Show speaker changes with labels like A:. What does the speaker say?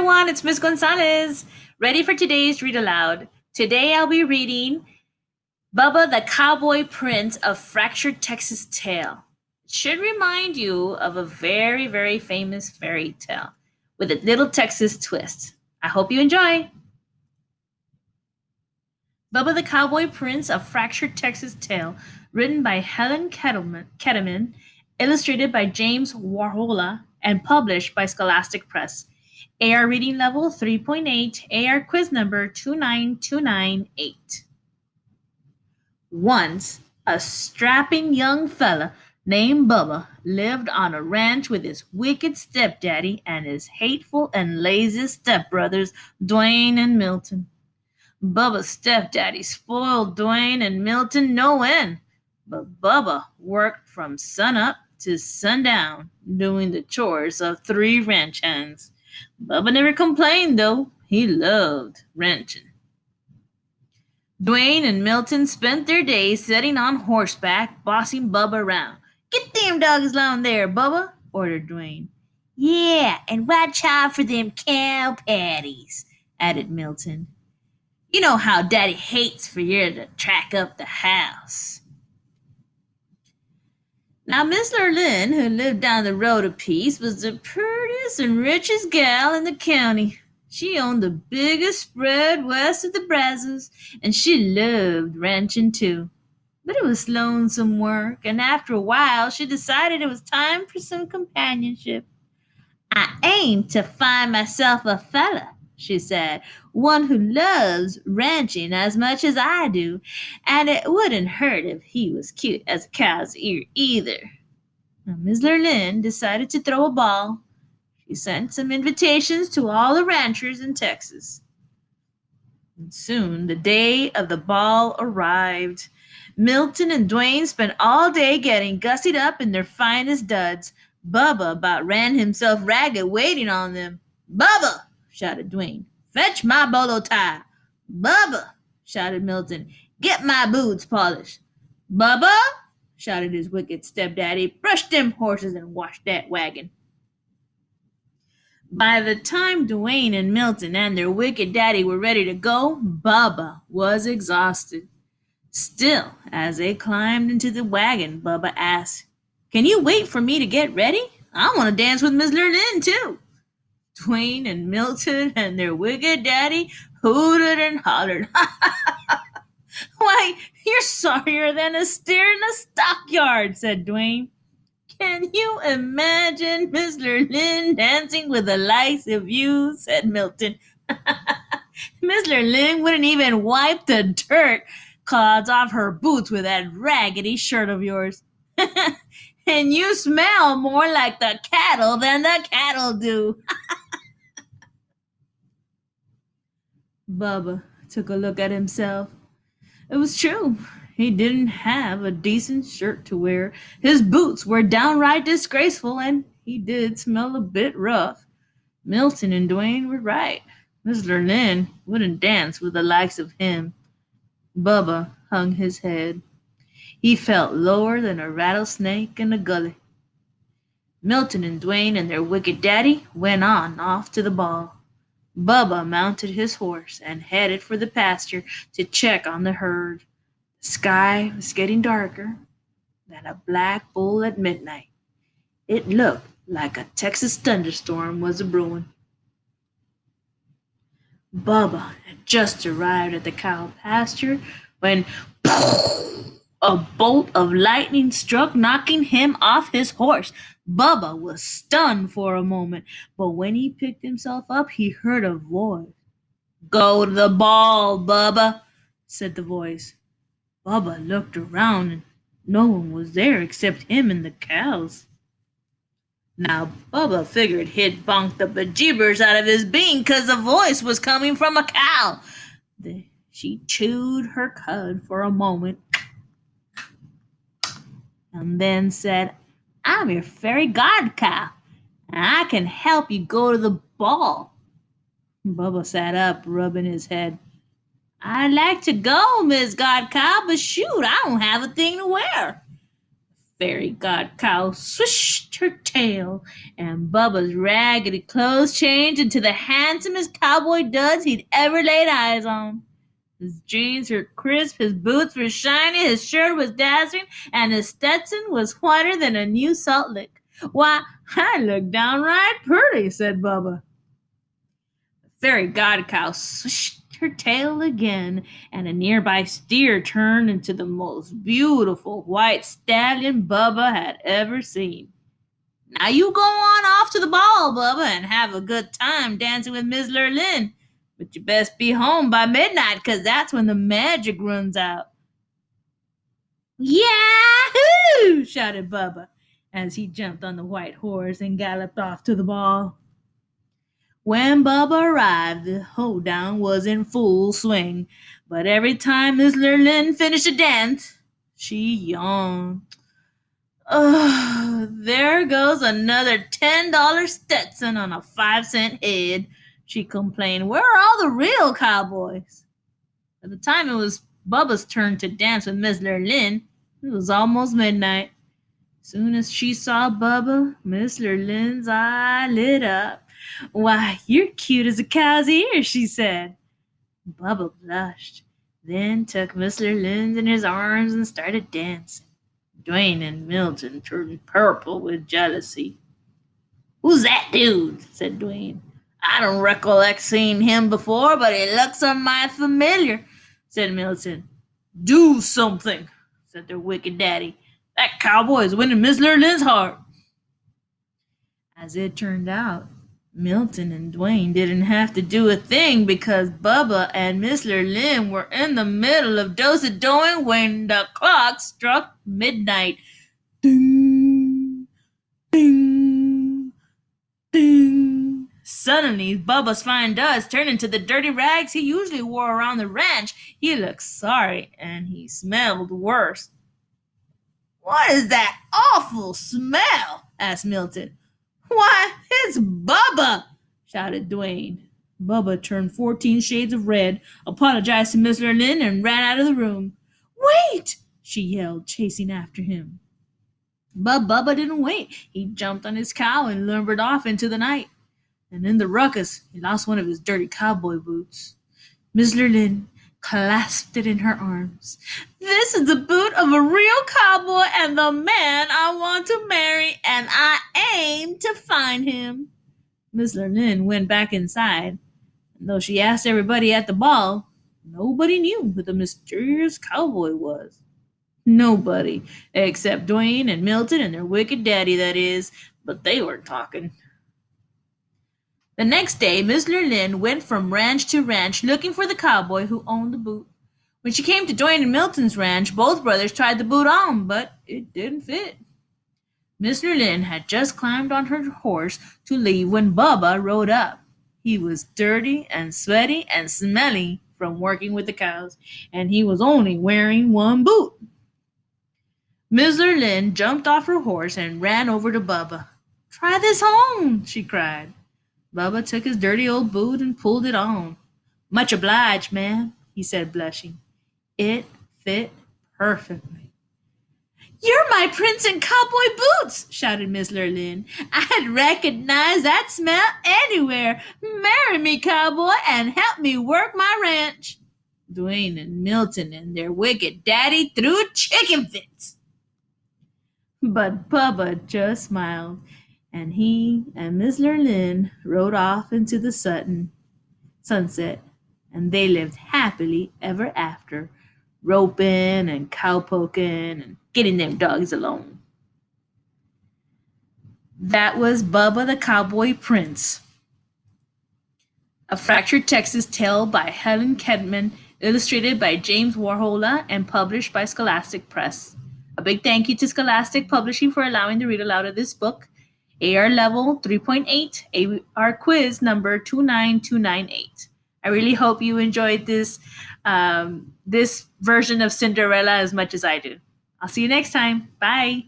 A: everyone, it's Miss Gonzalez. Ready for today's read aloud. Today I'll be reading Bubba the Cowboy Prince of Fractured Texas Tale. It should remind you of a very famous fairy tale with a little Texas twist. I hope you enjoy. Bubba the Cowboy Prince of Fractured Texas Tale, written by Helen Ketteman, illustrated by James Warhola, and published by Scholastic Press. AR reading level 3.8, AR quiz number 29298. Once, a strapping young fella named Bubba lived on a ranch with his wicked stepdaddy and his hateful and lazy stepbrothers, Dwayne and Milton. Bubba's stepdaddy spoiled Dwayne and Milton no end, but Bubba worked from sunup to sundown, doing the chores of three ranch hands. Bubba never complained, though. He loved ranching. Dwayne and Milton spent their days sitting on horseback, bossing Bubba around. Get them dogs along there, Bubba, ordered Dwayne. Yeah, and watch out for them cow patties, added Milton. You know how Daddy hates for you to track up the house. Now, Miss Lurlin, who lived down the road a piece, was the prettiest and richest gal in the county. She owned the biggest spread west of the Brazos, and she loved ranching too. But it was lonesome work, and after a while she decided it was time for some companionship. I aim to find myself a fella, she said, one who loves ranching as much as I do, and it wouldn't hurt if he was cute as a cow's ear either. Now, Miss Lurlin decided to throw a ball. She sent some invitations to all the ranchers in Texas. And soon the day of the ball arrived. Milton and Dwayne spent all day getting gussied up in their finest duds. Bubba about ran himself ragged waiting on them. Bubba, shouted Dwayne, fetch my bolo tie. Bubba, shouted Milton, get my boots polished. Bubba, shouted his wicked stepdaddy, brush them horses and wash that wagon. By the time Dwayne and Milton and their wicked daddy were ready to go, Bubba was exhausted. Still, as they climbed into the wagon, Bubba asked, Can you wait for me to get ready? I want to dance with Miss Lurlin, too. Dwayne and Milton and their wicked daddy hooted and hollered. Why, you're sorrier than a steer in a stockyard, said Dwayne. Can you imagine Miss Lurlin dancing with the likes of you? Said Milton. Miss Lurlin wouldn't even wipe the dirt clods off her boots with that raggedy shirt of yours. And you smell more like the cattle than the cattle do. Bubba took a look at himself. It was true. He didn't have a decent shirt to wear. His boots were downright disgraceful, and he did smell a bit rough. Milton and Dwayne were right. Miss Lurlin wouldn't dance with the likes of him. Bubba hung his head. He felt lower than a rattlesnake in a gully. Milton and Dwayne and their wicked daddy went on off to the ball. Bubba mounted his horse and headed for the pasture to check on the herd. The sky was getting darker than a black bull at midnight. It looked like a Texas thunderstorm was a brewing. Bubba had just arrived at the cow pasture when a bolt of lightning struck, knocking him off his horse. Bubba was stunned for a moment, but when he picked himself up, he heard a voice. Go to the ball, Bubba, said the voice. Bubba looked around and no one was there except him and the cows. Now, Bubba figured he'd bonked the bejeebers out of his bean 'cause the voice was coming from a cow. She chewed her cud for a moment and then said, I'm your fairy god cow, and I can help you go to the ball. Bubba sat up, rubbing his head. I'd like to go, Miss God Cow, but shoot, I don't have a thing to wear. Fairy god cow swished her tail, and Bubba's raggedy clothes changed into the handsomest cowboy duds he'd ever laid eyes on. His jeans were crisp, his boots were shiny, his shirt was dazzling, and his Stetson was whiter than a new salt lick. Why, I look downright pretty, said Bubba. The fairy god cow swished her tail again, and a nearby steer turned into the most beautiful white stallion Bubba had ever seen. Now you go on off to the ball, Bubba, and have a good time dancing with Miss Lurlin. But you best be home by midnight, 'cause that's when the magic runs out. Yahoo! Shouted Bubba as he jumped on the white horse and galloped off to the ball. When Bubba arrived, the hoedown was in full swing, but every time Miss Lurlin finished a dance, she yawned. Oh, there goes another $10 Stetson on a 5-cent head, she complained. Where are all the real cowboys? By the time it was Bubba's turn to dance with Miss Lurlin, it was almost midnight. Soon as she saw Bubba, Miss Lurlin's eye lit up. Why, you're cute as a cow's ear, she said. Bubba blushed, then took Miss Lurlin in his arms and started dancing. Dwayne and Milton turned purple with jealousy. Who's that dude? Said Dwayne. I don't recollect seeing him before, but he looks mighty familiar, said Milton. Do something, said their wicked daddy. That cowboy is winning Miss Lurlin's heart. As it turned out, Milton and Dwayne didn't have to do a thing because Bubba and Miss Lurlin were in the middle of do-si-doing when the clock struck midnight. Ding, ding, ding. Suddenly, Bubba's fine duds turned into the dirty rags he usually wore around the ranch. He looked sorry, and he smelled worse. What is that awful smell? Asked Milton. Why, it's Bubba! Shouted Dwayne. Bubba turned 14 shades of red, apologized to Miss Lurlin, and ran out of the room. Wait! She yelled, chasing after him. But Bubba didn't wait. He jumped on his cow and lumbered off into the night. And in the ruckus, he lost one of his dirty cowboy boots. Miss Lurlin clasped it in her arms. This is the boot of a real cowboy and the man I want to marry, and I aim to find him. Miss Lurlin went back inside, and though she asked everybody at the ball, nobody knew who the mysterious cowboy was. Nobody, except Dwayne and Milton and their wicked daddy, that is, but they weren't talking. The next day, Miss Lurlin went from ranch to ranch looking for the cowboy who owned the boot. When she came to Dwayne and Milton's ranch, both brothers tried the boot on, but it didn't fit. Miss Lurlin had just climbed on her horse to leave when Bubba rode up. He was dirty and sweaty and smelly from working with the cows, and he was only wearing one boot. Miss Lurlin jumped off her horse and ran over to Bubba. Try this on, she cried. Bubba took his dirty old boot and pulled it on. Much obliged, ma'am, he said, blushing. It fit perfectly. You're my prince in cowboy boots, shouted Miss Lurlin. I'd recognize that smell anywhere. Marry me, cowboy, and help me work my ranch. Dwayne and Milton and their wicked daddy threw chicken fits. But Bubba just smiled, and he and Miss Lurlin rode off into the sunset, and they lived happily ever after, roping and cowpoking and getting them dogs alone. That was Bubba the Cowboy Prince, a fractured Texas tale by Helen Ketteman, illustrated by James Warhola, and published by Scholastic Press. A big thank you to Scholastic Publishing for allowing the read aloud of this book. AR level 3.8, AR quiz number 29298. I really hope you enjoyed this this version of Cinderella as much as I do. I'll see you next time. Bye.